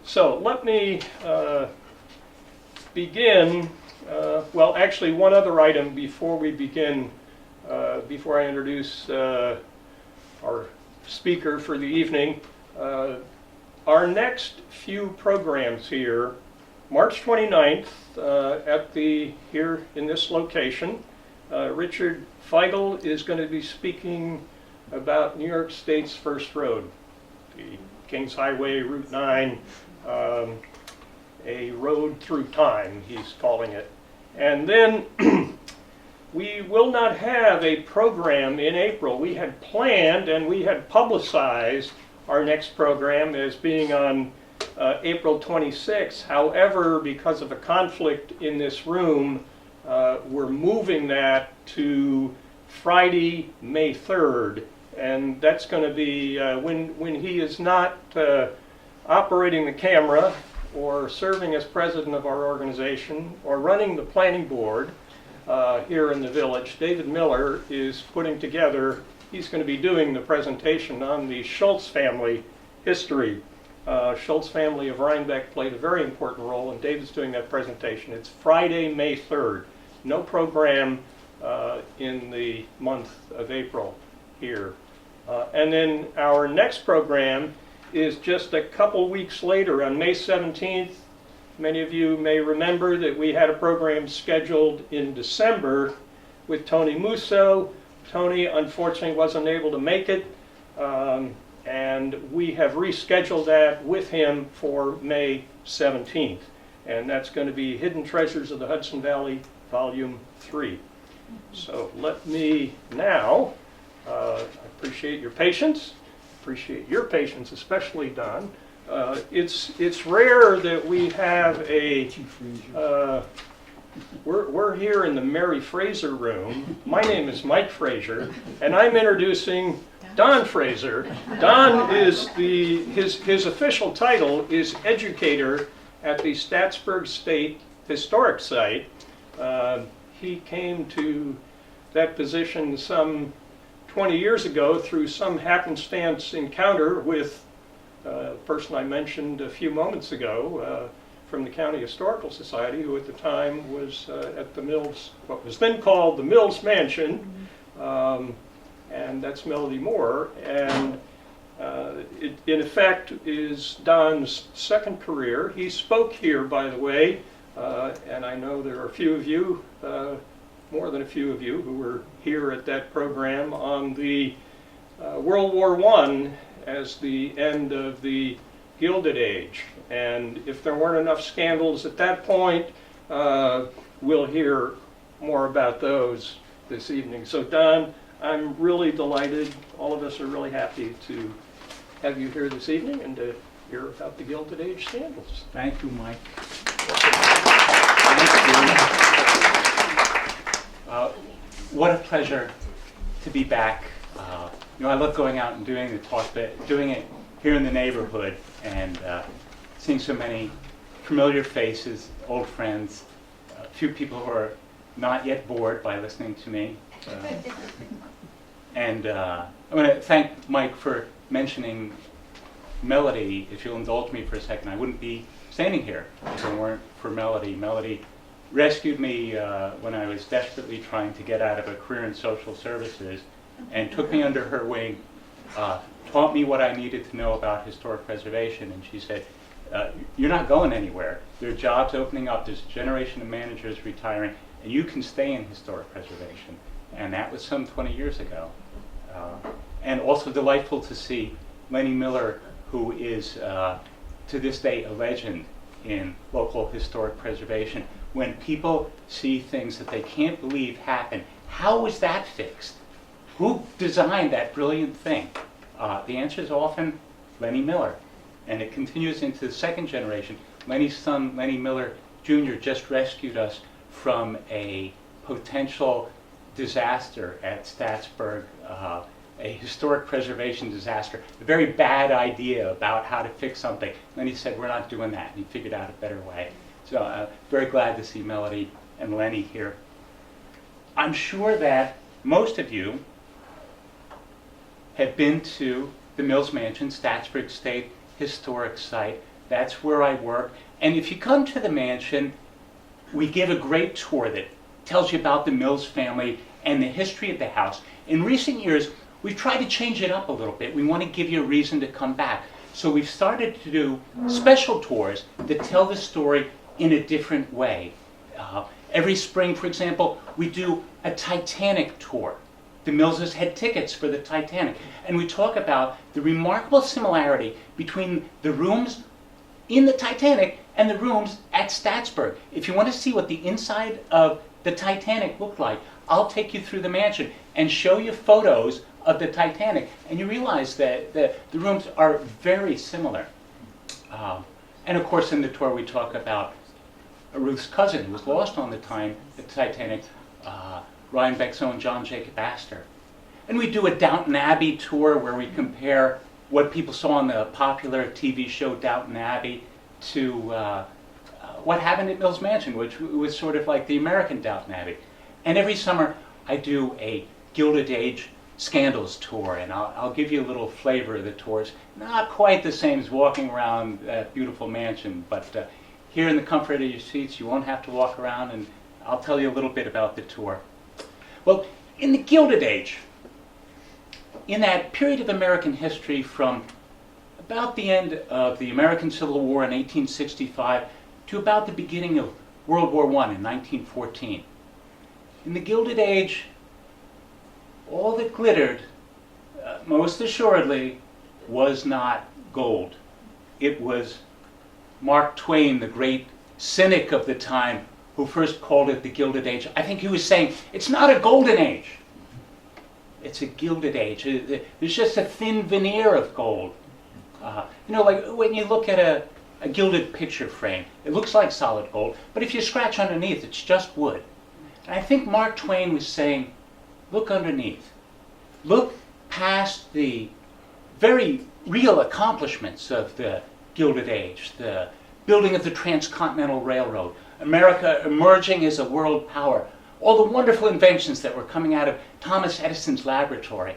So let me begin. Well, actually, one other item before we begin, before I introduce our speaker for the evening. Our next few programs here, March 29th, here in this location, Richard Feigl is going to be speaking about New York State's first road, the Kings Highway, Route 9, a road through time, he's calling it. And then we will not have a program in April. We had planned and we had publicized our next program as being on April 26th. However, because of a conflict in this room, we're moving that to Friday, May 3rd. And that's going to be when he is not operating the camera or serving as president of our organization or running the planning board here in the village. David Miller is putting together, he's going to be doing the presentation on the Schultz family history. Schultz family of Rhinebeck played a very important role, and David's doing that presentation. It's Friday, May 3rd. No program in the month of April here. And then our next program is just a couple weeks later on May 17th. Many of you may remember that we had a program scheduled in December with Tony Musso. Tony unfortunately wasn't able to make it, and we have rescheduled that with him for May 17th. And that's going to be Hidden Treasures of the Hudson Valley, Volume 3. So let me now, I appreciate your patience, appreciate your patience, especially Don. It's rare that we have a, we're here in the Mary Fraser room. My name is Mike Fraser, and I'm introducing Don Fraser. Don is his official title is educator at the Staatsburg State Historic Site. He came to that position some 20 years ago through some happenstance encounter with a person I mentioned a few moments ago from the County Historical Society, who at the time was at the Mills, what was then called the Mills Mansion, and that's Melody Moore. And it, in effect, is Don's second career. He spoke here, by the way, and I know there are a few of you, more than a few of you, who were here at that program on the World War I as the end of the Gilded Age. And if there weren't enough scandals at that point, we'll hear more about those this evening. So Don, I'm really delighted. All of us are really happy to have you here this evening and to hear about the Gilded Age Scandals. Thank you, Mike. What a pleasure to be back. I love going out and doing the talk, but doing it here in the neighborhood and seeing so many familiar faces, old friends, a few people who are not yet bored by listening to me. And I want to thank Mike for mentioning Melody. If you'll indulge me for a second, I wouldn't be standing here if it weren't for Melody. Melody rescued me when I was desperately trying to get out of a career in social services and took me under her wing, taught me what I needed to know about historic preservation, and she said, you're not going anywhere. There are jobs opening up, there's a generation of managers retiring, and you can stay in historic preservation. And that was some 20 years ago. And also delightful to see Lenny Miller, who is to this day a legend in local historic preservation. When people see things that they can't believe happen, how was that fixed? Who designed that brilliant thing? The answer is often Lenny Miller. And it continues into the second generation. Lenny's son, Lenny Miller Jr., just rescued us from a potential disaster at Staatsburg, a historic preservation disaster, a very bad idea about how to fix something. Lenny said, we're not doing that, and he figured out a better way. So very glad to see Melody and Lenny here. I'm sure that most of you have been to the Mills Mansion, Staatsburg State Historic Site. That's where I work. And if you come to the mansion, we give a great tour that tells you about the Mills family and the history of the house. In recent years, we've tried to change it up a little bit. We want to give you a reason to come back. So we've started to do special tours that tell the story in a different way. Every spring, for example, we do a Titanic tour. The Millses had tickets for the Titanic. And we talk about the remarkable similarity between the rooms in the Titanic and the rooms at Statsburg. If you want to see what the inside of the Titanic looked like, I'll take you through the mansion and show you photos of the Titanic, and you realize that the rooms are very similar. And of course in the tour we talk about Ruth's cousin who was lost on the Titanic, Rhinebeck's own John Jacob Astor. And we do a Downton Abbey tour where we compare what people saw on the popular TV show Downton Abbey to what happened at Mills Mansion, which was sort of like the American Downton Abbey. And every summer I do a Gilded Age Scandals tour, and I'll give you a little flavor of the tours. Not quite the same as walking around that beautiful mansion, but here in the comfort of your seats, you won't have to walk around, and I'll tell you a little bit about the tour. Well, in the Gilded Age, in that period of American history from about the end of the American Civil War in 1865 to about the beginning of World War I in 1914, in the Gilded Age, all that glittered, most assuredly, was not gold. It was Mark Twain, the great cynic of the time, who first called it the Gilded Age. I think he was saying, it's not a golden age. It's a Gilded Age. There's just a thin veneer of gold. Like when you look at a gilded picture frame, it looks like solid gold, but if you scratch underneath, it's just wood. And I think Mark Twain was saying, look underneath. Look past the very real accomplishments of the Gilded Age, the building of the Transcontinental Railroad, America emerging as a world power, all the wonderful inventions that were coming out of Thomas Edison's laboratory.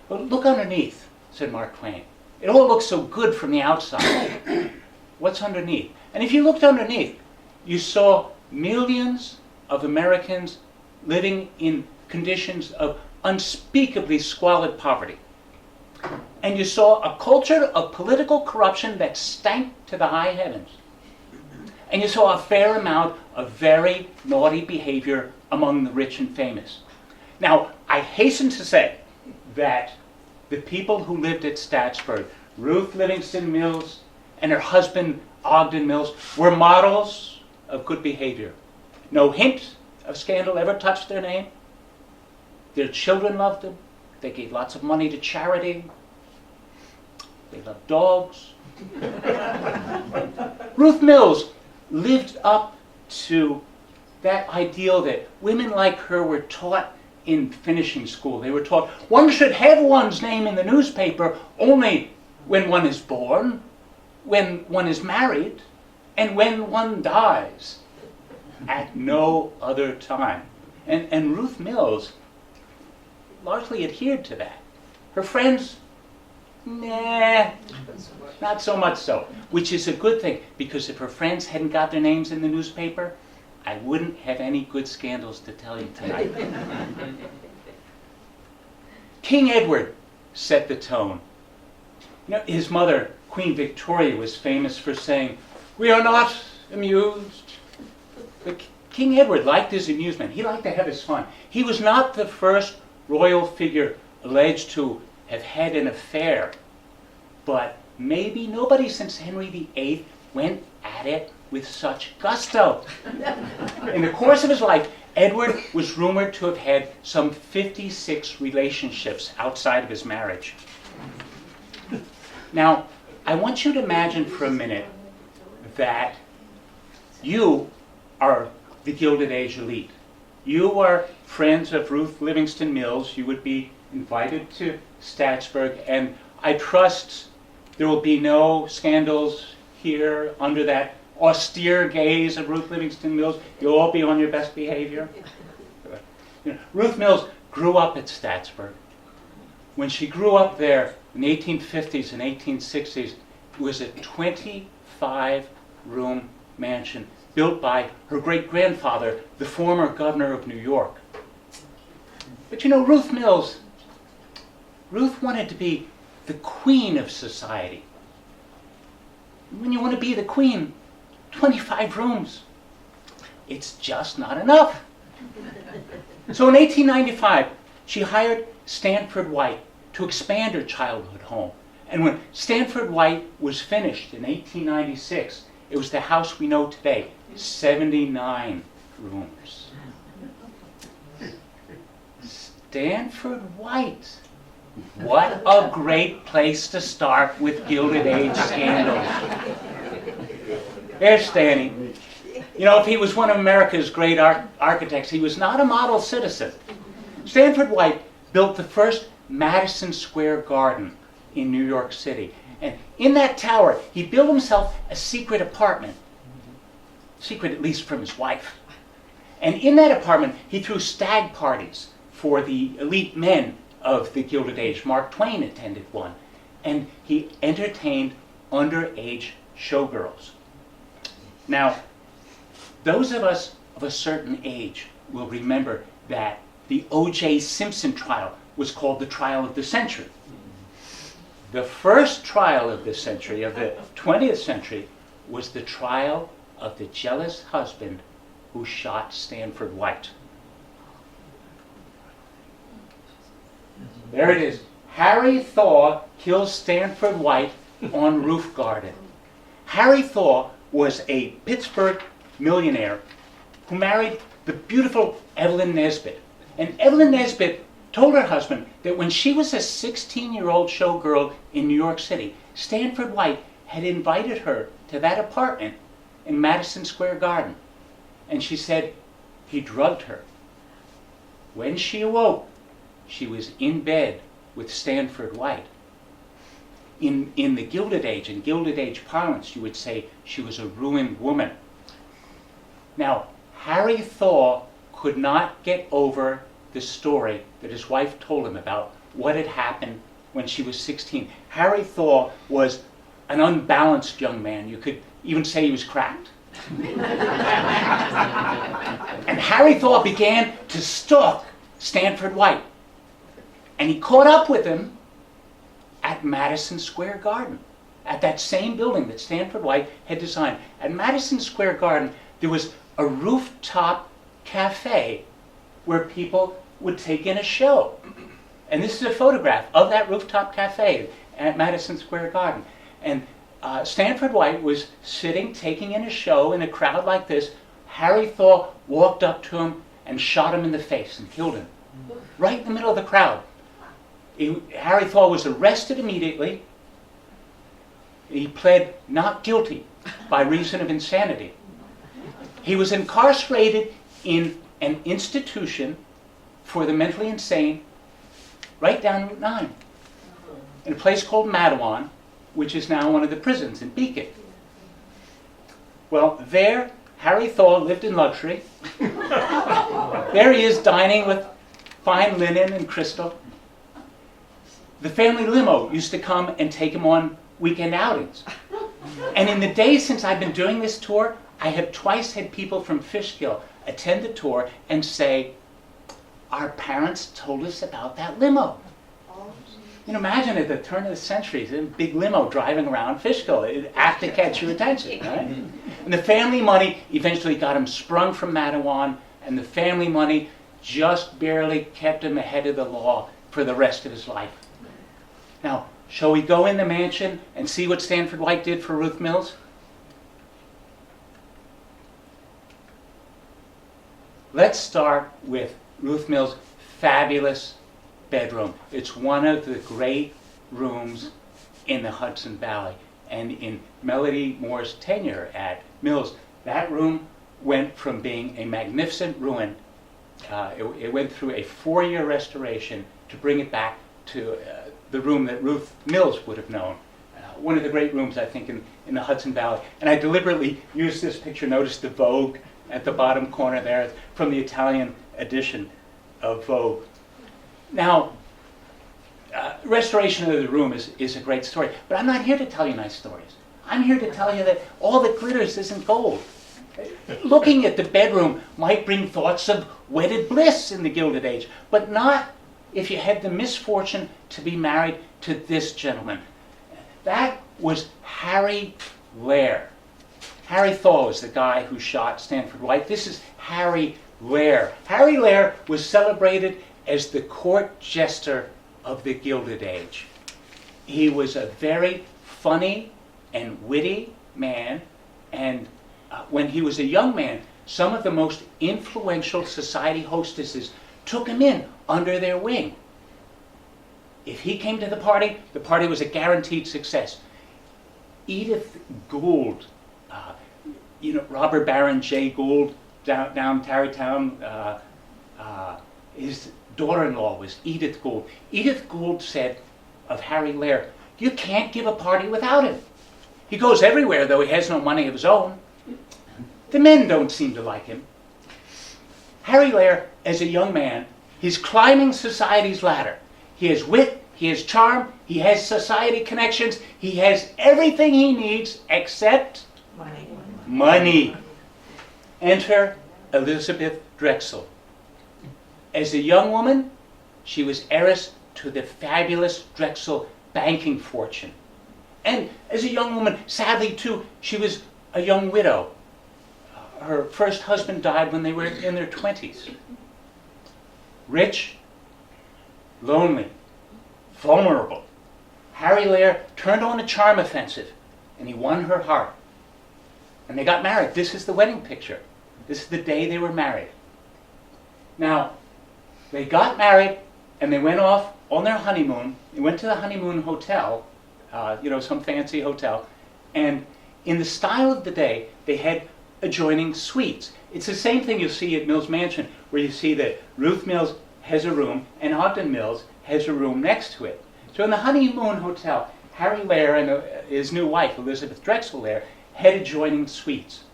But look underneath, said Mark Twain. It all looks so good from the outside. What's underneath? And if you looked underneath, you saw millions of Americans living in conditions of unspeakably squalid poverty. And you saw a culture of political corruption that stank to the high heavens. And you saw a fair amount of very naughty behavior among the rich and famous. Now, I hasten to say that the people who lived at Statsburg, Ruth Livingston Mills and her husband Ogden Mills, were models of good behavior. No hint of scandal ever touched their name. Their children loved them. They gave lots of money to charity. They loved dogs. Ruth Mills lived up to that ideal that women like her were taught in finishing school. They were taught one should have one's name in the newspaper only when one is born, when one is married, and when one dies. At no other time. And Ruth Mills largely adhered to that. Her friends, nah, not so much so. Which is a good thing, because if her friends hadn't got their names in the newspaper, I wouldn't have any good scandals to tell you tonight. King Edward set the tone. His mother, Queen Victoria, was famous for saying, "We are not amused." But King Edward liked his amusement. He liked to have his fun. He was not the first royal figure alleged to have had an affair, but maybe nobody since Henry VIII went at it with such gusto. In the course of his life, Edward was rumored to have had some 56 relationships outside of his marriage. Now, I want you to imagine for a minute that you are the Gilded Age elite. You are friends of Ruth Livingston Mills. You would be invited to Statsburg, and I trust there will be no scandals here under that austere gaze of Ruth Livingston Mills. You'll all be on your best behavior. Ruth Mills grew up at Statsburg. When she grew up there in the 1850s and 1860s, was a 25-room mansion built by her great-grandfather, the former governor of New York. But you know, Ruth Mills, Ruth wanted to be the queen of society. When you want to be the queen, 25 rooms, it's just not enough. So in 1895, she hired Stanford White to expand her childhood home. And when Stanford White was finished in 1896, it was the house we know today, 79 rooms. Stanford White. What a great place to start with Gilded Age Scandals. There's Stanny. You know, if he was one of America's great architects, he was not a model citizen. Stanford White built the first Madison Square Garden in New York City. And in that tower, he built himself a secret apartment. Secret, at least from his wife. And in that apartment, he threw stag parties for the elite men of the Gilded Age. Mark Twain attended one. And he entertained underage showgirls. Now, those of us of a certain age will remember that the O.J. Simpson trial was called the trial of the century. The first trial of the century, of the 20th century, was the trial of the jealous husband who shot Stanford White. There it is. Harry Thaw kills Stanford White on roof garden. Harry Thaw was a Pittsburgh millionaire who married the beautiful Evelyn Nesbit. And Evelyn Nesbit told her husband that when she was a 16-year-old showgirl in New York City, Stanford White had invited her to that apartment in Madison Square Garden. And she said he drugged her. When she awoke, she was in bed with Stanford White. In the Gilded Age, in Gilded Age parlance, you would say she was a ruined woman. Now, Harry Thaw could not get over the story that his wife told him about what had happened when she was 16. Harry Thaw was an unbalanced young man. You could even say he was cracked. And Harry Thaw began to stalk Stanford White. And he caught up with him at Madison Square Garden, at that same building that Stanford White had designed. At Madison Square Garden, there was a rooftop cafe where people would take in a show. And this is a photograph of that rooftop cafe at Madison Square Garden. And Stanford White was sitting, taking in a show in a crowd like this. Harry Thaw walked up to him and shot him in the face and killed him. Right in the middle of the crowd. Harry Thaw was arrested immediately. He pled not guilty by reason of insanity. He was incarcerated in an institution for the mentally insane right down Route 9 in a place called Mattawan, which is now one of the prisons in Beacon. Well, there, Harry Thaw lived in luxury. There he is dining with fine linen and crystal. The family limo used to come and take him on weekend outings. And in the days since I've been doing this tour, I have twice had people from Fishkill attend the tour and say, our parents told us about that limo. You know, imagine at the turn of the century, a big limo driving around Fishkill. It'd have to catch your attention, right? And the family money eventually got him sprung from Mattawan, and the family money just barely kept him ahead of the law for the rest of his life. Now, shall we go in the mansion and see what Stanford White did for Ruth Mills? Let's start with Ruth Mills' fabulous bedroom. It's one of the great rooms in the Hudson Valley. And in Melody Moore's tenure at Mills, that room went from being a magnificent ruin. It went through a 4-year restoration to bring it back to the room that Ruth Mills would have known. One of the great rooms, I think, in the Hudson Valley. And I deliberately used this picture. Notice the Vogue at the bottom corner there from the Italian edition of Vogue. Now, restoration of the room is a great story, but I'm not here to tell you nice stories. I'm here to tell you that all that glitters isn't gold. Looking at the bedroom might bring thoughts of wedded bliss in the Gilded Age, but not if you had the misfortune to be married to this gentleman. That was Harry Lair. Harry Thaw is the guy who shot Stanford White. This is Harry Lair. Harry Lair was celebrated as the court jester of the Gilded Age. He was a very funny and witty man, and when he was a young man, some of the most influential society hostesses took him in under their wing. If he came to the party was a guaranteed success. Edith Gould, Robert Baron J. Gould down Tarrytown, his daughter-in-law was Edith Gould. Edith Gould said of Harry Lair, "You can't give a party without him. He goes everywhere, though he has no money of his own. The men don't seem to like him." Harry Lair, as a young man, he's climbing society's ladder. He has wit, he has charm, he has society connections, he has everything he needs except money. Enter Elizabeth Drexel. As a young woman, she was heiress to the fabulous Drexel banking fortune. And as a young woman, sadly too, she was a young widow. Her first husband died when they were in their 20s. Rich, lonely, vulnerable. Harry Lair turned on a charm offensive, and he won her heart. And they got married. This is the wedding picture. This is the day they were married. Now, they got married, and they went off on their honeymoon. They went to the honeymoon hotel, some fancy hotel, and in the style of the day, they had adjoining suites. It's the same thing you'll see at Mills Mansion, where you see that Ruth Mills has a room and Ogden Mills has a room next to it. So in the honeymoon hotel, Harry Lair and his new wife, Elizabeth Drexel Lair, had adjoining suites.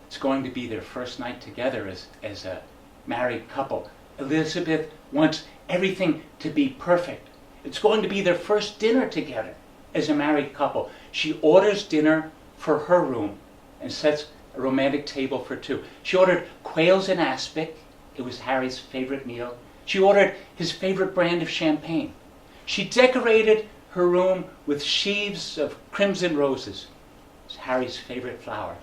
It's going to be their first night together as a married couple. Elizabeth wants everything to be perfect. It's going to be their first dinner together as a married couple. She orders dinner for her room and sets a romantic table for two. She ordered quails in aspic. It was Harry's favorite meal. She ordered his favorite brand of champagne. She decorated her room with sheaves of crimson roses. It's Harry's favorite flower.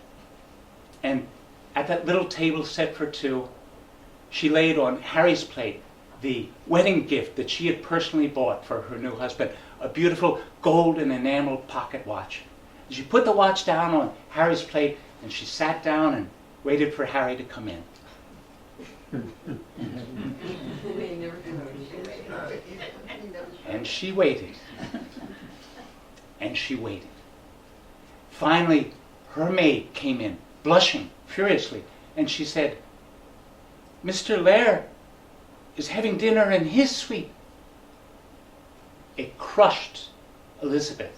And at that little table set for two, she laid on Harry's plate the wedding gift that she had personally bought for her new husband, a beautiful gold and enameled pocket watch. She put the watch down on Harry's plate, and she sat down and waited for Harry to come in. And she waited. And she waited. Finally, her maid came in, blushing furiously, and she said, "Mr. Lair is having dinner in his suite." It crushed Elizabeth.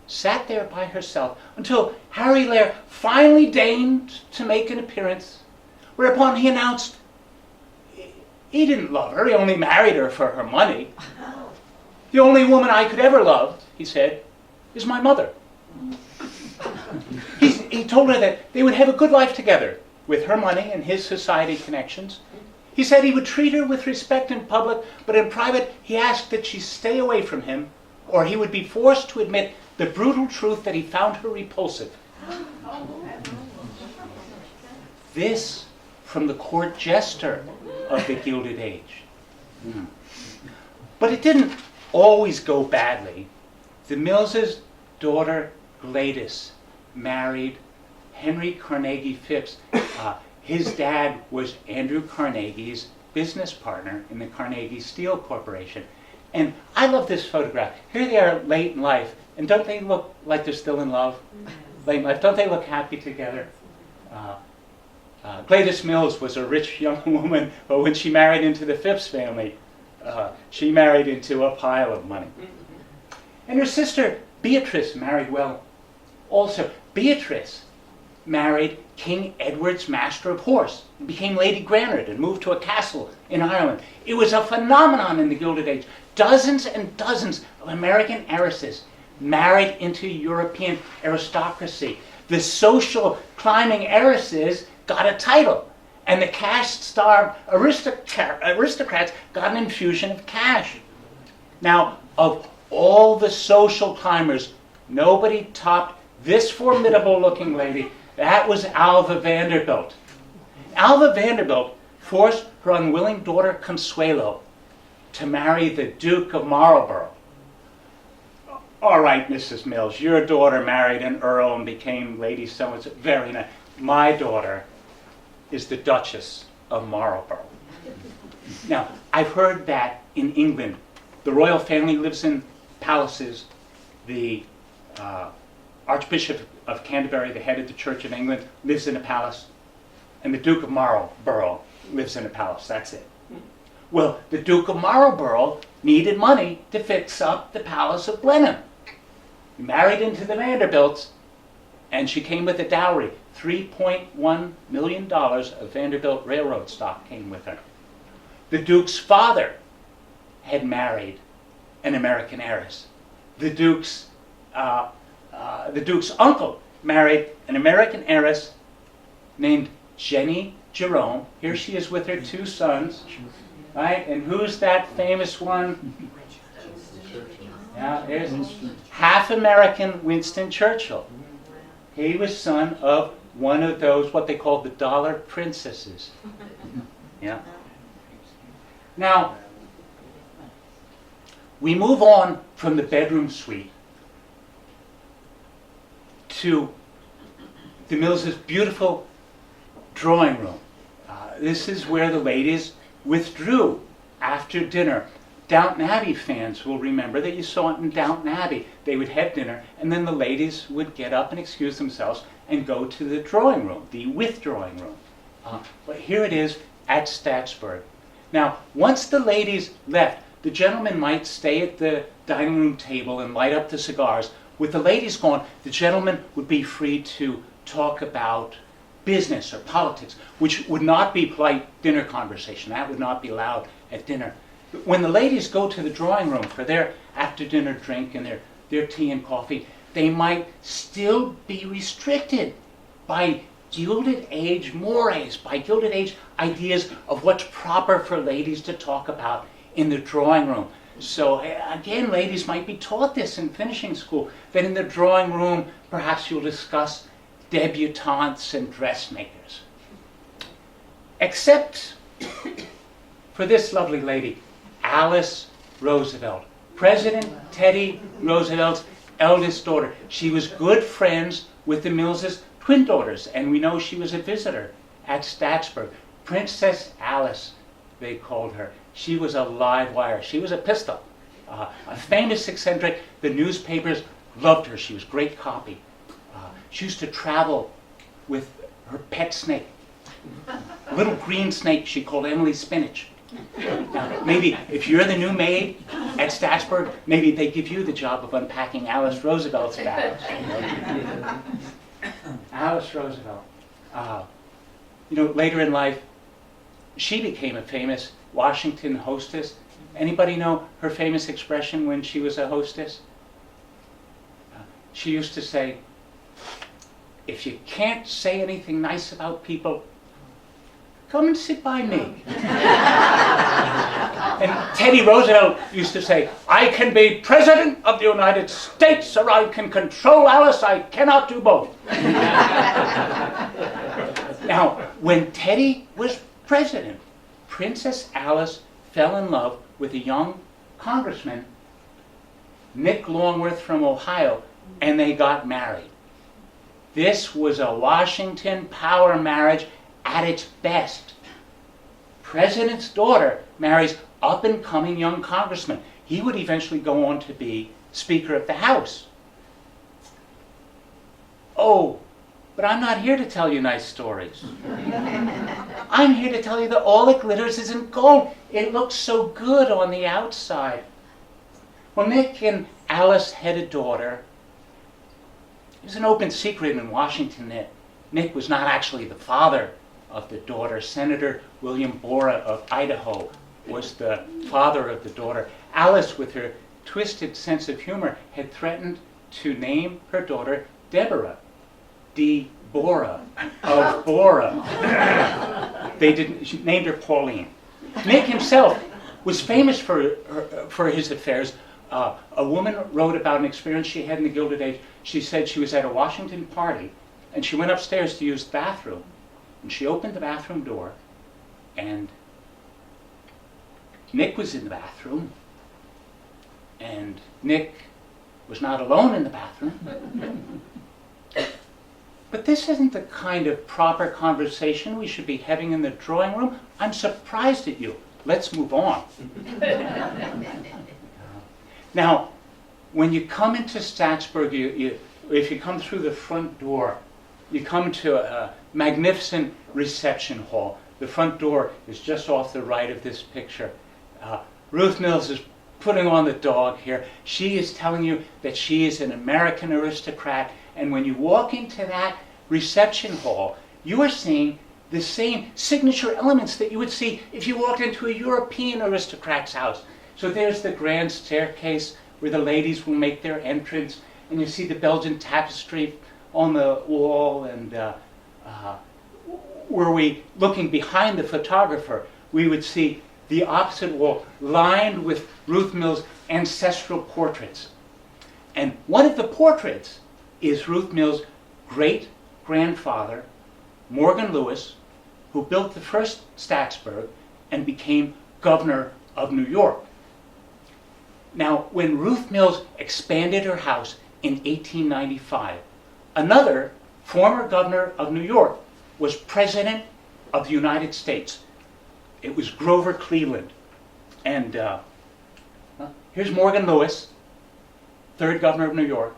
Sat there by herself until Harry Lair finally deigned to make an appearance, whereupon he announced he didn't love her, he only married her for her money. "The only woman I could ever love," he said, "is my mother." He told her that they would have a good life together with her money and his society connections. He said he would treat her with respect in public, but in private he asked that she stay away from him, or he would be forced to admit the brutal truth that he found her repulsive. This from the court jester of the Gilded Age. But it didn't always go badly. The Millses' daughter Gladys married Henry Carnegie Phipps. His dad was Andrew Carnegie's business partner in the Carnegie Steel Corporation. And I love this photograph. Here they are late in life, and don't they look like they're still in love? Late in life, don't they look happy together? Gladys Mills was a rich young woman, but when she married into the Phipps family, she married into a pile of money. And her sister Beatrice married well. Also, Beatrice married King Edward's Master of Horse, and became Lady Granard, and moved to a castle in Ireland. It was a phenomenon in the Gilded Age. Dozens and dozens of American heiresses married into European aristocracy. The social climbing heiresses got a title, and the caste-starved aristocrats got an infusion of cash. Now, of all the social climbers, nobody topped this formidable-looking lady. That was Alva Vanderbilt. Alva Vanderbilt forced her unwilling daughter Consuelo to marry the Duke of Marlborough. All right, Mrs. Mills, your daughter married an earl and became Lady so-and-so. Very nice. My daughter is the Duchess of Marlborough. Now, I've heard that in England, the royal family lives in palaces. The Archbishop of Canterbury, the head of the Church of England, lives in a palace. And the Duke of Marlborough lives in a palace. That's it. Well, the Duke of Marlborough needed money to fix up the Palace of Blenheim. He married into the Vanderbilts, and she came with a dowry. $3.1 million of Vanderbilt Railroad stock came with her. The Duke's father had married an American heiress. The Duke's uncle married an American heiress named Jenny Jerome. Here she is with her two sons. Right? And who's that famous one? Yeah, there's half American Winston Churchill. He was son of one of those, what they called the dollar princesses. Yeah. Now, we move on from the bedroom suite to the Mills's beautiful drawing room. This is where the ladies withdrew after dinner. Downton Abbey fans will remember that you saw it in Downton Abbey. They would have dinner, and then the ladies would get up and excuse themselves and go to the drawing room, the withdrawing room. But here it is at Statsburg. Now, once the ladies left, the gentlemen might stay at the dining room table and light up the cigars. With the ladies gone, the gentlemen would be free to talk about business or politics, which would not be polite dinner conversation. That would not be allowed at dinner. When the ladies go to the drawing room for their after-dinner drink and their tea and coffee, they might still be restricted by Gilded Age mores, by Gilded Age ideas of what's proper for ladies to talk about in the drawing room. So again, ladies might be taught this in finishing school, that in the drawing room perhaps you'll discuss debutantes and dressmakers. Except for this lovely lady, Alice Roosevelt, President Teddy Roosevelt's eldest daughter. She was good friends with the Millses' twin daughters, and we know she was a visitor at Statsburg. Princess Alice, they called her. She was a live wire. She was a pistol. A famous eccentric. The newspapers loved her. She was great copy. She used to travel with her pet snake, a little green snake she called Emily Spinach. Now, maybe if you're the new maid at Statsburg, maybe they give you the job of unpacking Alice Roosevelt's bags. Alice Roosevelt. Later in life, she became a famous Washington hostess. Anybody know her famous expression when she was a hostess? She used to say, "If you can't say anything nice about people, come and sit by me." And Teddy Roosevelt used to say, "I can be President of the United States or I can control Alice. I cannot do both." Now, when Teddy was president, Princess Alice fell in love with a young congressman, Nick Longworth from Ohio, and they got married. This was a Washington power marriage at its best. President's daughter marries up-and-coming young congressman. He would eventually go on to be Speaker of the House. Oh, but I'm not here to tell you nice stories. I'm here to tell you that all that glitters isn't gold. It looks so good on the outside. Well, Nick and Alice had a daughter. It was an open secret in Washington that Nick was not actually the father of the daughter. Senator William Borah of Idaho was the father of the daughter. Alice, with her twisted sense of humor, had threatened to name her daughter Deborah, Deborah of Bora. She named her Pauline. Nick himself was famous for his affairs. A woman wrote about an experience she had in the Gilded Age. She said she was at a Washington party, and she went upstairs to use the bathroom. And she opened the bathroom door, and Nick was in the bathroom, and Nick was not alone in the bathroom. But this isn't the kind of proper conversation we should be having in the drawing room. I'm surprised at you. Let's move on. Now, when you come into Statsburg, if you come through the front door, you come to a magnificent reception hall. The front door is just off the right of this picture. Ruth Mills is putting on the dog here. She is telling you that she is an American aristocrat, and when you walk into that reception hall, you are seeing the same signature elements that you would see if you walked into a European aristocrat's house. So there's the grand staircase where the ladies will make their entrance, and you see the Belgian tapestry on the wall, and were we looking behind the photographer, we would see the opposite wall lined with Ruth Mills' ancestral portraits. And one of the portraits is Ruth Mills' great-grandfather, Morgan Lewis, who built the first Statsburg and became governor of New York. Now, when Ruth Mills expanded her house in 1895, another former governor of New York was president of the United States. It was Grover Cleveland. And here's Morgan Lewis, third governor of New York,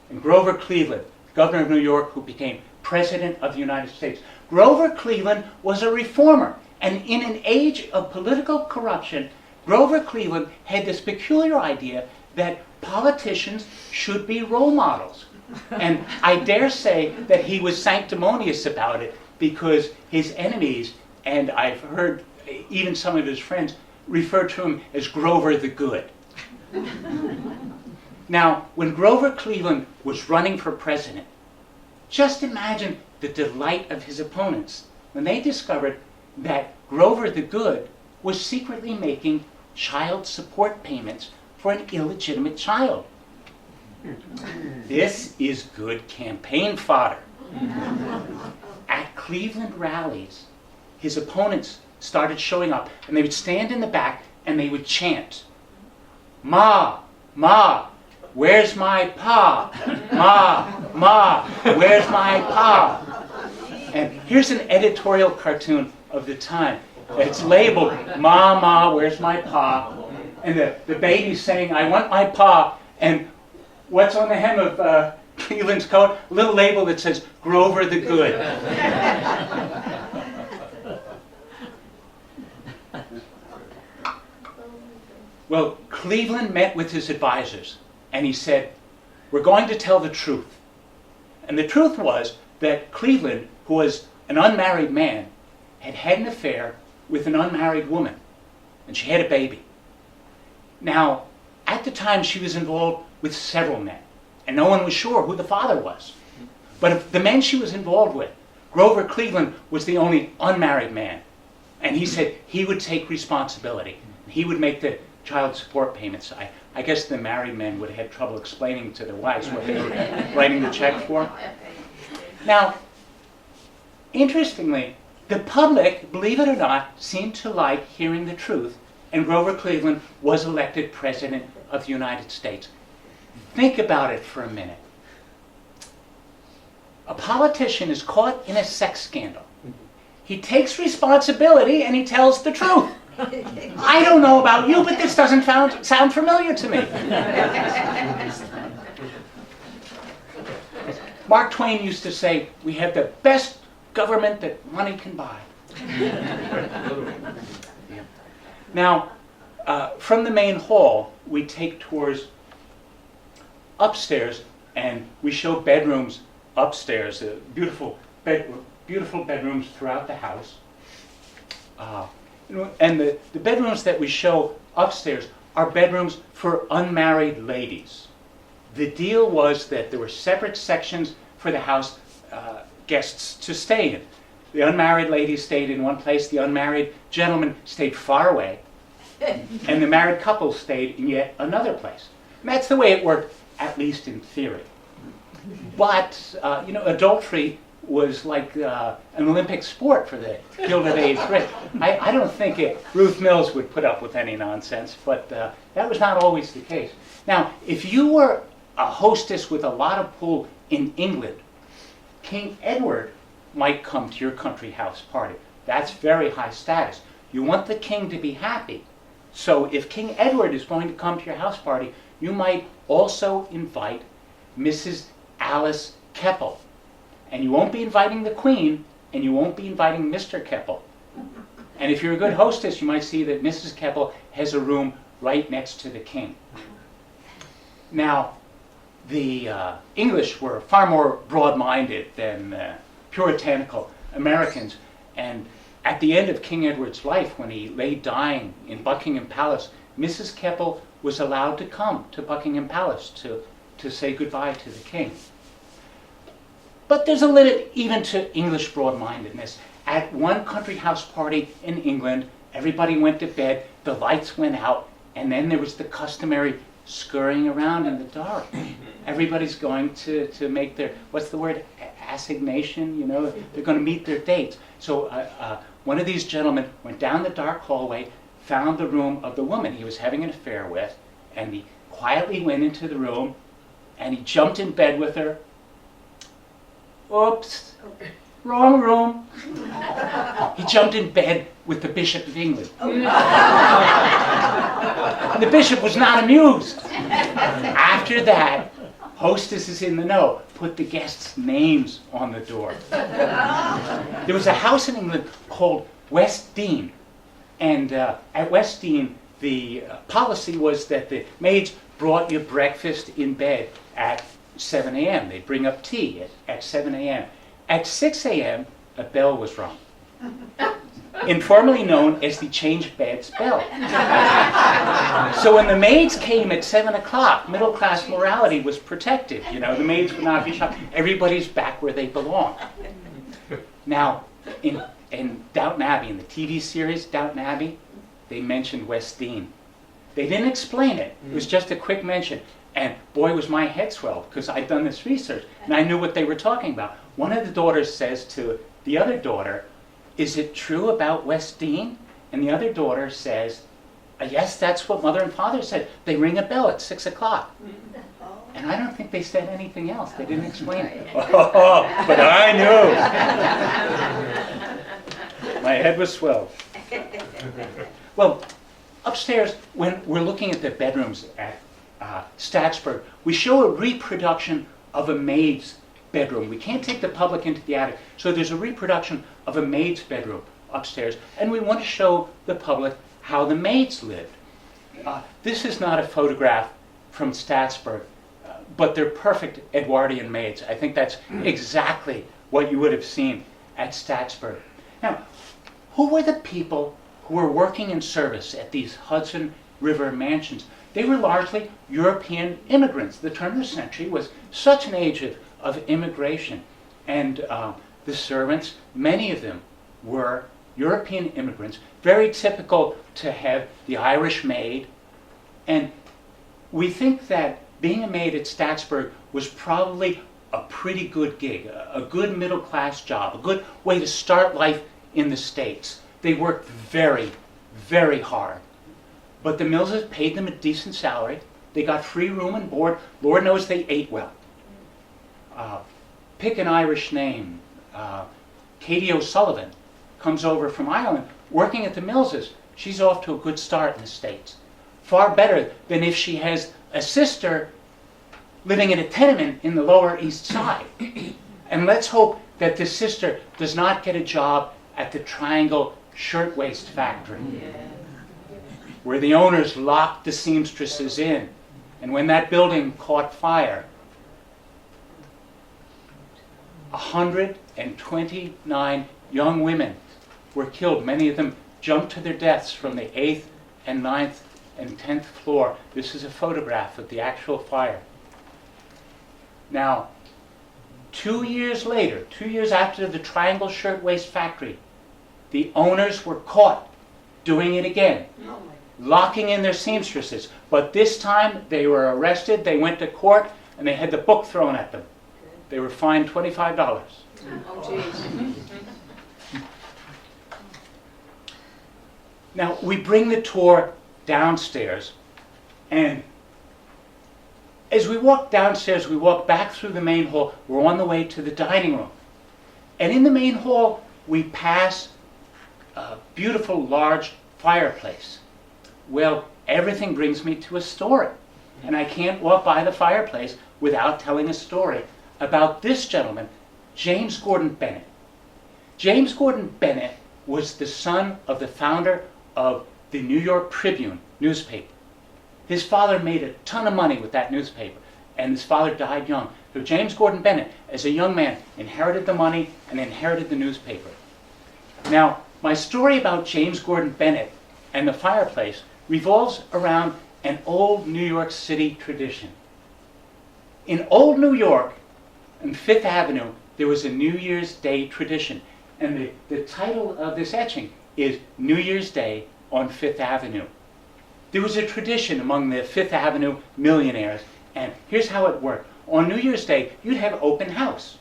and Grover Cleveland, governor of New York, who became president of the United States. Grover Cleveland was a reformer, and in an age of political corruption, Grover Cleveland had this peculiar idea that politicians should be role models. And I dare say that he was sanctimonious about it, because his enemies, and I've heard even some of his friends, refer to him as Grover the Good. Now, when Grover Cleveland was running for president, just imagine the delight of his opponents when they discovered that Grover the Good was secretly making child support payments for an illegitimate child. This is good campaign fodder. At Cleveland rallies, his opponents started showing up, and they would stand in the back and they would chant, "Ma, Ma, where's my pa? Ma, Ma, where's my pa?" And here's an editorial cartoon of the time. It's labeled, "Ma, Ma, where's my pa?" And the baby's saying, "I want my pa." And what's on the hem of Cleveland's coat? A little label that says, "Grover the Good." Well, Cleveland met with his advisors, and he said, "We're going to tell the truth." And the truth was that Cleveland, who was an unmarried man, had had an affair with an unmarried woman, and she had a baby. Now, at the time, she was involved with several men, and no one was sure who the father was. But of the men she was involved with, Grover Cleveland was the only unmarried man, and he said he would take responsibility. He would make the child support payments. I guess the married men would have had trouble explaining to their wives what they were writing the check for. Now, interestingly, the public, believe it or not, seemed to like hearing the truth, and Grover Cleveland was elected president of the United States. Think about it for a minute. A politician is caught in a sex scandal. He takes responsibility and he tells the truth. I don't know about you, but this doesn't sound familiar to me. Mark Twain used to say, "We have the best government that money can buy." Now, from the main hall, we take tours upstairs, and we show bedrooms upstairs, beautiful bedrooms throughout the house. And the bedrooms that we show upstairs are bedrooms for unmarried ladies. The deal was that there were separate sections for the house guests to stay in. The unmarried ladies stayed in one place, the unmarried gentlemen stayed far away, and the married couple stayed in yet another place. And that's the way it worked, at least in theory. But, adultery was like an Olympic sport for the Gilded Age. I don't think Ruth Mills would put up with any nonsense, but that was not always the case. Now, if you were a hostess with a lot of pull in England, King Edward might come to your country house party. That's very high status. You want the king to be happy. So if King Edward is going to come to your house party, you might also invite Mrs. Alice Keppel. And you won't be inviting the Queen, and you won't be inviting Mr. Keppel. And if you're a good hostess, you might see that Mrs. Keppel has a room right next to the king. Now, the English were far more broad-minded than puritanical Americans. And at the end of King Edward's life, when he lay dying in Buckingham Palace, Mrs. Keppel was allowed to come to Buckingham Palace to say goodbye to the king. But there's a limit even to English broad-mindedness. At one country house party in England, everybody went to bed, the lights went out, and then there was the customary scurrying around in the dark. Everybody's going to make their, what's the word, assignation, they're going to meet their dates. So one of these gentlemen went down the dark hallway, found the room of the woman he was having an affair with, and he quietly went into the room, and he jumped in bed with her. Oops, wrong room. He jumped in bed with the Bishop of England. And the bishop was not amused. After that, hostesses in the know put the guests' names on the door. There was a house in England called West Dean. And at West Dean, the policy was that the maids brought you breakfast in bed at 7 a.m. They'd bring up tea at 7 a.m. At 6 a.m., a bell was rung, informally known as the change beds bell. So when the maids came at 7 o'clock, middle-class morality was protected. The maids would not be shocked. Everybody's back where they belong. Now, in Downton Abbey, in the TV series Downton Abbey, they mentioned West Dean. They didn't explain it. It was just a quick mention. And boy, was my head swelled, because I'd done this research, and I knew what they were talking about. One of the daughters says to the other daughter, "Is it true about West Dean?" And the other daughter says, "Yes, that's what Mother and Father said. They ring a bell at 6 o'clock. And I don't think they said anything else. They didn't explain it. Oh, but I knew. My head was swelled. Well, upstairs, when we're looking at the bedrooms at Statsburg, we show a reproduction of a maid's bedroom. We can't take the public into the attic, so there's a reproduction of a maid's bedroom upstairs, and we want to show the public how the maids lived. This is not a photograph from Statsburg, but they're perfect Edwardian maids. I think that's exactly what you would have seen at Statsburg. Now, who were the people who were working in service at these Hudson River mansions? They were largely European immigrants. The turn of the century was such an age of immigration. And the servants, many of them were European immigrants, very typical to have the Irish maid. And we think that being a maid at Statsburg was probably a pretty good gig, a good middle-class job, a good way to start life in the States. They worked very, very hard. But the Millses paid them a decent salary. They got free room and board. Lord knows they ate well. Pick an Irish name. Katie O'Sullivan comes over from Ireland, working at the Millses. She's off to a good start in the States. Far better than if she has a sister living in a tenement in the Lower East Side. And let's hope that this sister does not get a job at the Triangle Shirtwaist Factory, where the owners locked the seamstresses in. And when that building caught fire, 129 young women were killed. Many of them jumped to their deaths from the 8th and 9th and 10th floor. This is a photograph of the actual fire. Now, 2 years later, 2 years after the Triangle Shirtwaist Factory, the owners were caught doing it again, locking in their seamstresses. But this time they were arrested, they went to court, and they had the book thrown at them. They were fined $25. Oh, geez. Now, we bring the tour downstairs, and as we walk downstairs, we walk back through the main hall. We're on the way to the dining room. And in the main hall, we pass a beautiful, large fireplace. Well, everything brings me to a story. And I can't walk by the fireplace without telling a story about this gentleman, James Gordon Bennett. James Gordon Bennett was the son of the founder of the New York Tribune newspaper. His father made a ton of money with that newspaper, and his father died young. So James Gordon Bennett, as a young man, inherited the money and inherited the newspaper. Now, my story about James Gordon Bennett and the fireplace revolves around an old New York City tradition. In old New York, on Fifth Avenue, there was a New Year's Day tradition. And the title of this etching is New Year's Day on Fifth Avenue. There was a tradition among the Fifth Avenue millionaires, and here's how it worked. On New Year's Day, you'd have open house,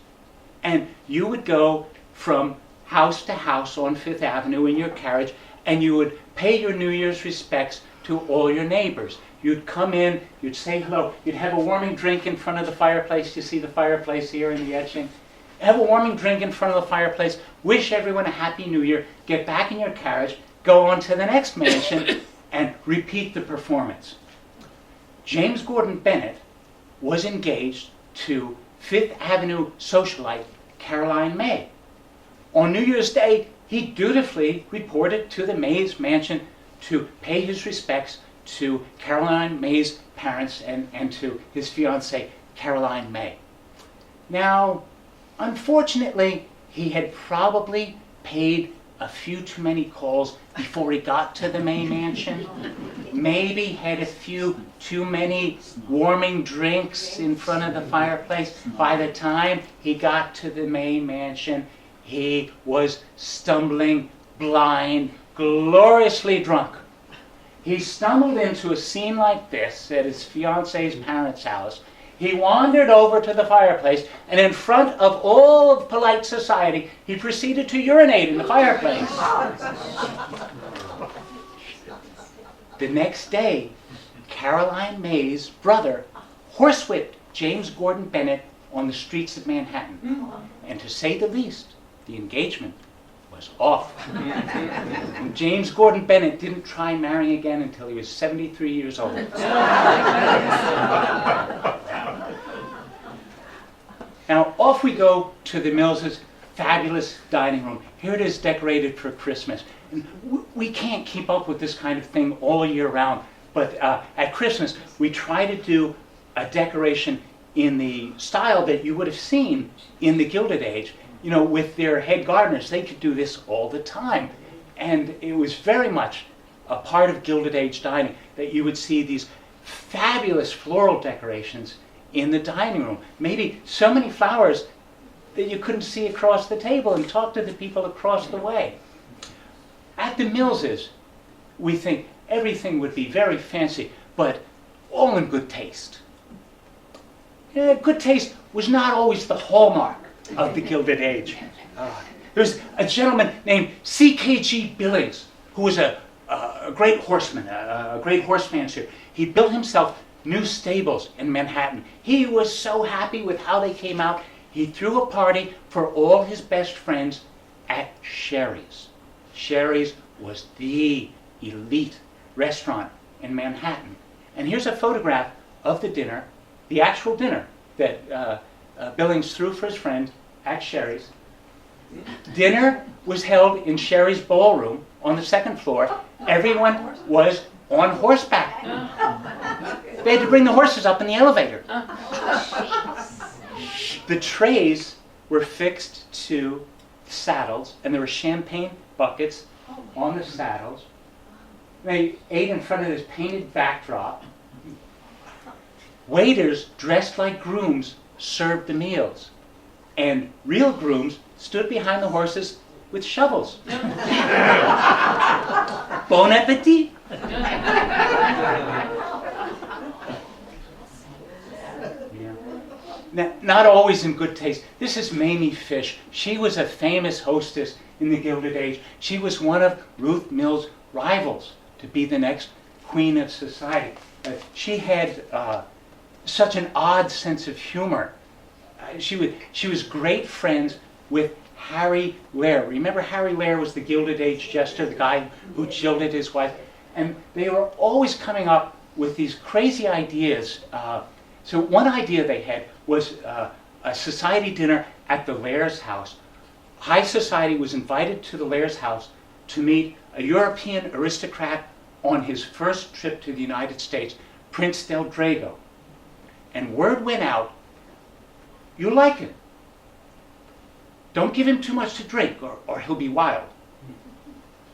and you would go from house to house on Fifth Avenue in your carriage, and you would pay your New Year's respects to all your neighbors. You'd come in, you'd say hello, you'd have a warming drink in front of the fireplace. You see the fireplace here in the etching. Have a warming drink in front of the fireplace, wish everyone a Happy New Year, get back in your carriage, go on to the next mansion, and repeat the performance. James Gordon Bennett was engaged to Fifth Avenue socialite Caroline May. On New Year's Day, he dutifully reported to the Mays mansion to pay his respects to Caroline May's parents and to his fiancée, Caroline May. Now, unfortunately, he had probably paid a few too many calls before he got to the May mansion. Maybe had a few too many warming drinks in front of the fireplace. By the time he got to the May mansion, he was stumbling, blind, gloriously drunk. He stumbled into a scene like this at his fiancée's parents' house. He wandered over to the fireplace, and in front of all of polite society, he proceeded to urinate in the fireplace. The next day, Caroline May's brother horsewhipped James Gordon Bennett on the streets of Manhattan. And to say the least, the engagement was off. And James Gordon Bennett didn't try marrying again until he was 73 years old. Now, off we go to the Millses' fabulous dining room. Here it is decorated for Christmas. And we can't keep up with this kind of thing all year round, but at Christmas, we try to do a decoration in the style that you would have seen in the Gilded Age. You know, with their head gardeners, they could do this all the time. And it was very much a part of Gilded Age dining that you would see these fabulous floral decorations in the dining room. Maybe so many flowers that you couldn't see across the table and talk to the people across the way. At the Millses, we think everything would be very fancy, but all in good taste. Good taste was not always the hallmark of the Gilded Age. There's a gentleman named C.K.G. Billings, who was a great horseman, a great horse fancier. He built himself new stables in Manhattan. He was so happy with how they came out, he threw a party for all his best friends at Sherry's. Sherry's was the elite restaurant in Manhattan. And here's a photograph of the dinner, the actual dinner that Billings threw for his friend at Sherry's. Dinner was held in Sherry's ballroom on the second floor. Everyone was on horseback. They had to bring the horses up in the elevator. The trays were fixed to saddles, and there were champagne buckets on the saddles. They ate in front of this painted backdrop. Waiters dressed like grooms served the meals, and real grooms stood behind the horses with shovels. Bon appetit! Now, not always in good taste. This is Mamie Fish. She was a famous hostess in the Gilded Age. She was one of Ruth Mill's rivals to be the next queen of society. She had such an odd sense of humor. She was great friends with Harry Lehr. Remember, Harry Lehr was the Gilded Age jester, the guy who jilted his wife. And they were always coming up with these crazy ideas. So one idea they had was a society dinner at the Lehr's house. High society was invited to the Lehr's house to meet a European aristocrat on his first trip to the United States, Prince del Drago. And word went out, you like him. Don't give him too much to drink or he'll be wild.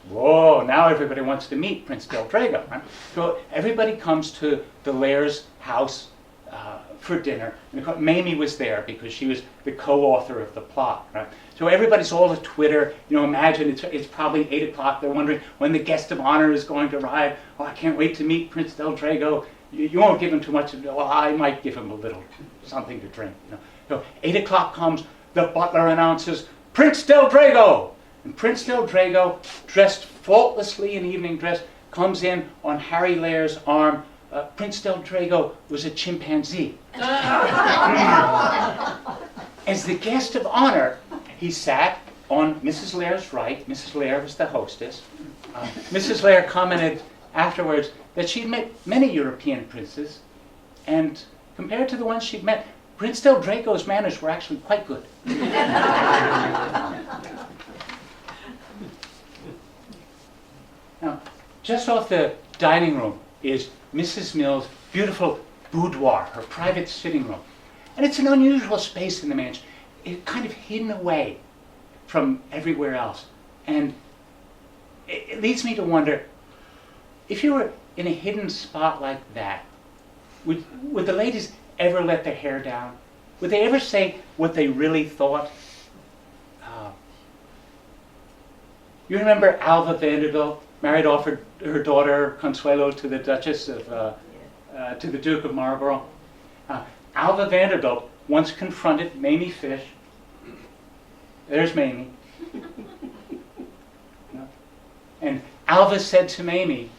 Whoa, now everybody wants to meet Prince del Drago. Right? So everybody comes to the Lehr's house for dinner. And Mamie was there because she was the co-author of the plot. Right? So everybody's all at Twitter. Imagine it's probably 8 o'clock. They're wondering when the guest of honor is going to arrive. Oh, I can't wait to meet Prince del Drago. You won't give him too much. Well, I might give him a little something to drink. So 8 o'clock comes. The butler announces, Prince del Drago! And Prince del Drago, dressed faultlessly in evening dress, comes in on Harry Lehr's arm. Prince del Drago was a chimpanzee. As the guest of honor, he sat on Mrs. Lehr's right. Mrs. Lehr was the hostess. Mrs. Lehr commented afterwards that she'd met many European princes, and compared to the ones she'd met, Prince del Drago's manners were actually quite good. Now, just off the dining room is Mrs. Mill's beautiful boudoir, her private sitting room. And it's an unusual space in the mansion. It's kind of hidden away from everywhere else. And it leads me to wonder, if you were in a hidden spot like that, would the ladies ever let their hair down? Would they ever say what they really thought? You remember Alva Vanderbilt married off her daughter Consuelo to the Duchess of to the Duke of Marlborough? Alva Vanderbilt once confronted Mamie Fish. There's Mamie. And Alva said to Mamie,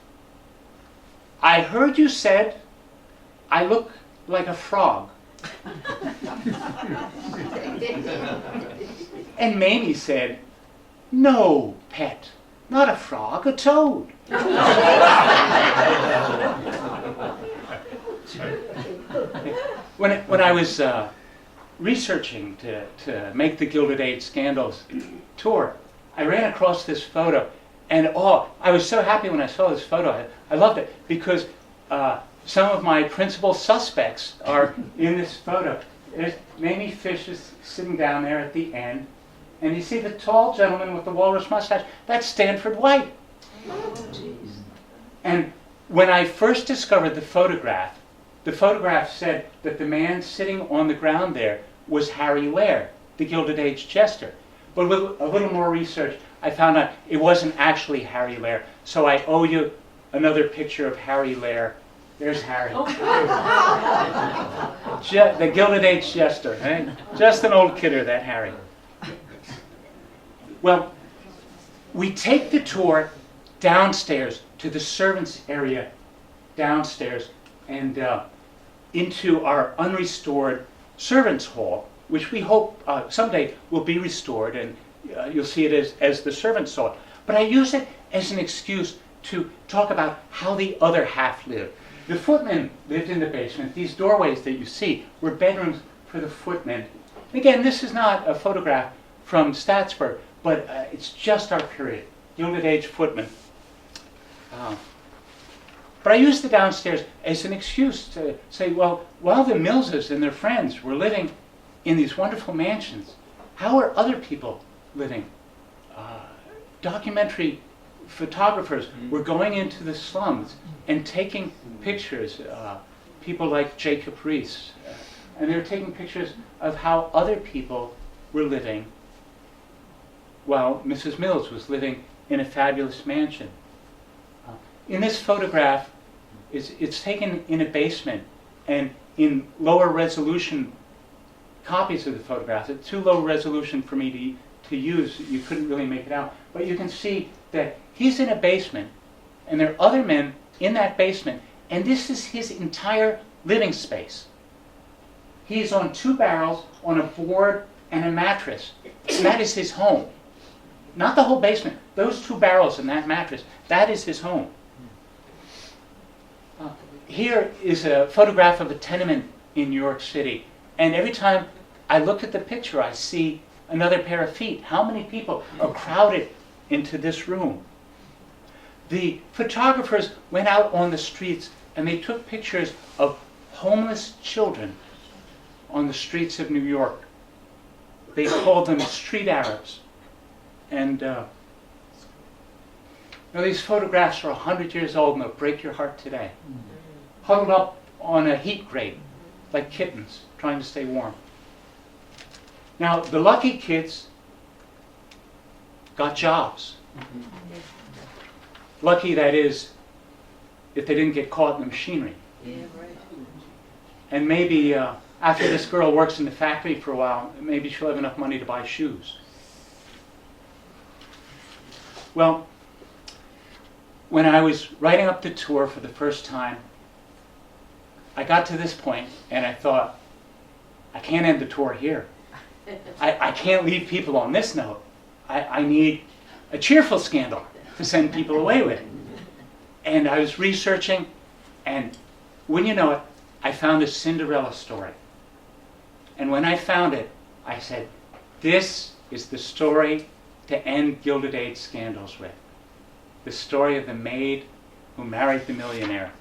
I heard you said I look like a frog. And Mamie said, no, pet, not a frog, a toad. When I was researching to make the Gilded Age Scandals tour, I ran across this photo, and I was so happy when I saw this photo. I loved it because some of my principal suspects are in this photo. There's Mamie Fish is sitting down there at the end, and you see the tall gentleman with the walrus mustache. That's Stanford White. And when I first discovered the photograph said that the man sitting on the ground there was Harry Lehr, the Gilded Age jester. But with a little more research, I found out it wasn't actually Harry Lehr. So I owe you another picture of Harry Lehr. There's Harry. The Gilded Age jester. Eh? Just an old kidder, that Harry. Well, we take the tour downstairs to the servants' area downstairs and into our unrestored servants' hall, which we hope someday will be restored, and you'll see it as the servants saw it. But I use it as an excuse to talk about how the other half lived. The footmen lived in the basement. These doorways that you see were bedrooms for the footmen. Again, this is not a photograph from Statsburg, but it's just our period, Gilded Age footmen. But I used the downstairs as an excuse to say, well, while the Millses and their friends were living in these wonderful mansions, How are other people living? Documentary photographers were going into the slums and taking pictures. People like Jacob Riis, and they were taking pictures of how other people were living while Mrs. Mills was living in a fabulous mansion. In this photograph, it's taken in a basement, and in lower resolution copies of the photograph. It's too low resolution for me to use. You couldn't really make it out. But you can see that he's in a basement, and there are other men in that basement, and this is his entire living space. He's on 2 barrels, on a board, and a mattress. And that is his home. Not the whole basement. Those 2 barrels and that mattress, that is his home. Here is a photograph of a tenement in New York City. And every time I look at the picture, I see another pair of feet. How many people are crowded into this room? The photographers went out on the streets and they took pictures of homeless children on the streets of New York. They called them street Arabs. And these photographs are 100 years old and they'll break your heart today. Huddled up on a heat grate like kittens trying to stay warm. Now, the lucky kids got jobs. Lucky, that is, if they didn't get caught in the machinery. Yeah, right. And maybe after this girl works in the factory for a while, maybe she'll have enough money to buy shoes. Well, when I was writing up the tour for the first time, I got to this point and I thought, I can't end the tour here. I can't leave people on this note. I need a cheerful scandal to send people away with. And I was researching, and wouldn't you know it, I found a Cinderella story. And when I found it, I said, this is the story to end Gilded Age Scandals with. The story of the maid who married the millionaire.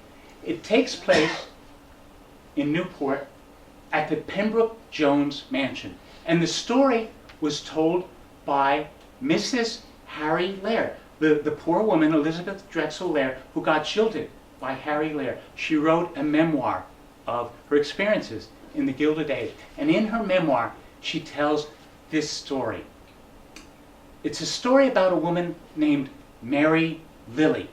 It takes place in Newport at the Pembroke Jones mansion. And the story was told by Mrs. Harry Lair, the poor woman, Elizabeth Drexel Lair, who got jilted by Harry Lair. She wrote a memoir of her experiences in the Gilded Age. And in her memoir, she tells this story. It's a story about a woman named Mary Lilly.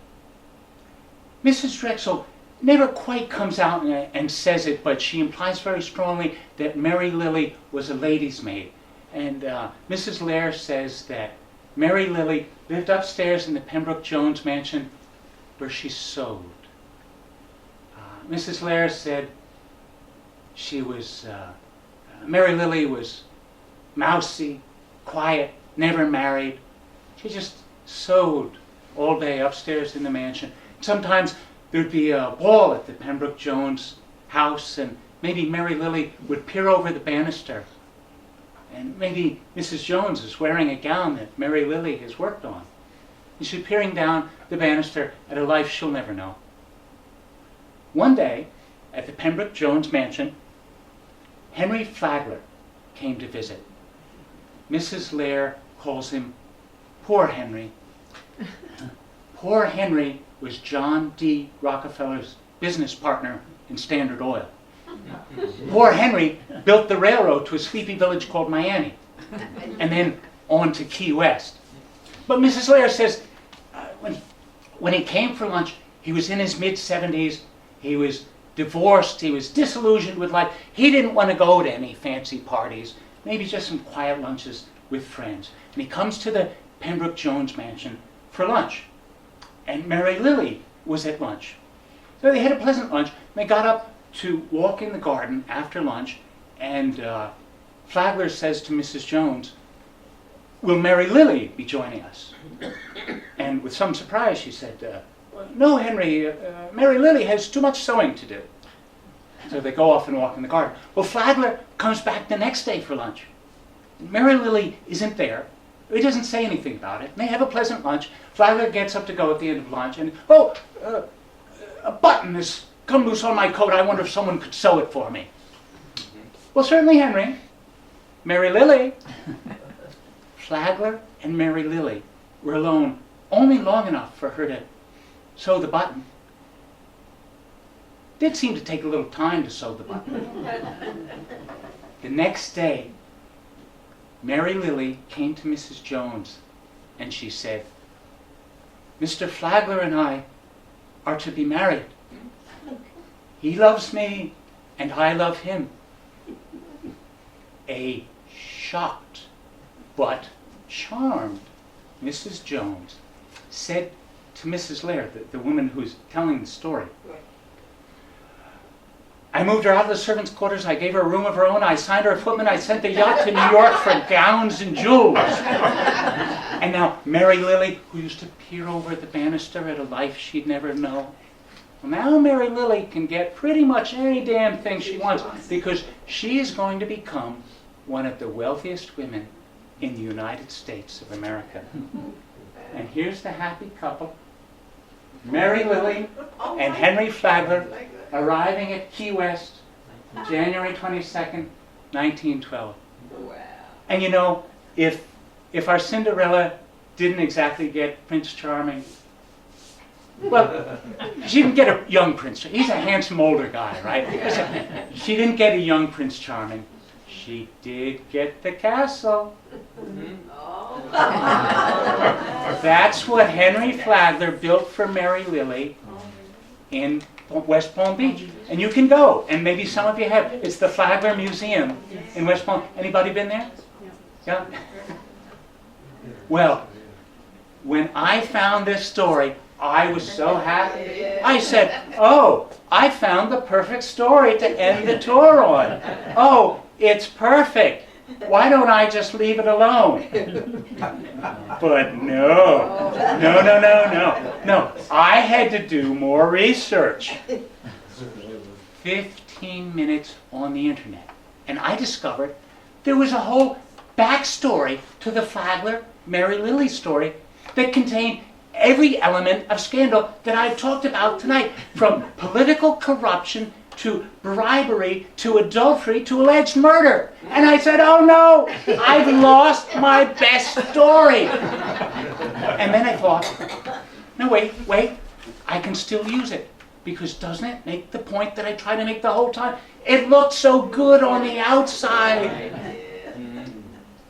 Mrs. Drexel never quite comes out and says it, but she implies very strongly that Mary Lilly was a lady's maid. And Mrs. Lair says that Mary Lilly lived upstairs in the Pembroke Jones mansion where she sewed. Mrs. Lair said she was, Mary Lilly was mousy, quiet, never married. She just sewed all day upstairs in the mansion. Sometimes there'd be a ball at the Pembroke Jones house, and maybe Mary Lilly would peer over the banister. And maybe Mrs. Jones is wearing a gown that Mary Lilly has worked on. And she's peering down the banister at a life she'll never know. One day, at the Pembroke Jones mansion, Henry Flagler came to visit. Mrs. Lair calls him Poor Henry. Poor Henry was John D. Rockefeller's business partner in Standard Oil. Poor Henry built the railroad to a sleepy village called Miami, and then on to Key West. But Mrs. Lair says when he came for lunch, he was in his mid-70s, he was divorced, he was disillusioned with life. He didn't want to go to any fancy parties, maybe just some quiet lunches with friends. And he comes to the Pembroke Jones mansion for lunch. And Mary Lilly was at lunch. So they had a pleasant lunch. They got up to walk in the garden after lunch, and Flagler says to Mrs. Jones, "Will Mary Lilly be joining us?" And with some surprise she said, "No, Henry, Mary Lilly has too much sewing to do." So they go off and walk in the garden. Well, Flagler comes back the next day for lunch. Mary Lilly isn't there. He doesn't say anything about it. And they have a pleasant lunch. Flagler gets up to go at the end of lunch, and, a button has come loose on my coat. I wonder if someone could sew it for me. Well, certainly, Henry. Mary Lilly. Flagler and Mary Lily were alone only long enough for her to sew the button. Did seem to take a little time to sew the button. The next day, Mary Lily came to Mrs. Jones and she said, "Mr. Flagler and I are to be married. He loves me and I love him." A shocked but charmed Mrs. Jones said to Mrs. Laird, the woman who's telling the story, "I moved her out of the servants' quarters, I gave her a room of her own, I signed her a footman, I sent the yacht to New York for gowns and jewels." And now Mary Lily, who used to peer over the banister at a life she'd never known, well, now Mary Lily can get pretty much any damn thing she wants because she is going to become one of the wealthiest women in the United States of America. And here's the happy couple, Mary Lily and Henry Flagler, arriving at Key West, January 22nd, 1912. Wow. And you know, if our Cinderella didn't exactly get Prince Charming, well, she didn't get a young Prince. He's a handsome older guy, right? She didn't get a young Prince Charming. She did get the castle. Oh. That's what Henry Flagler built for Mary Lily in West Palm Beach. And you can go, and maybe some of you have. It's the Flagler Museum in West Palm. Anybody been there? Yeah? Well, when I found this story, I was so happy. I said, "Oh, I found the perfect story to end the tour on. Oh, it's perfect. Why don't I just leave it alone?" But no. I had to do more research. 15 minutes on the internet. And I discovered there was a whole backstory to the Flagler Mary Lily story that contained every element of scandal that I've talked about tonight, from political corruption to bribery to adultery to alleged murder. And I said, "Oh no, I've lost my best story." And then I thought, no, wait, I can still use it. Because doesn't it make the point that I try to make the whole time? It looked so good on the outside.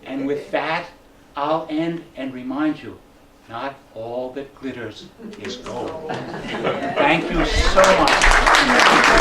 And with that, I'll end and remind you, not all that glitters is gold. Thank you so much.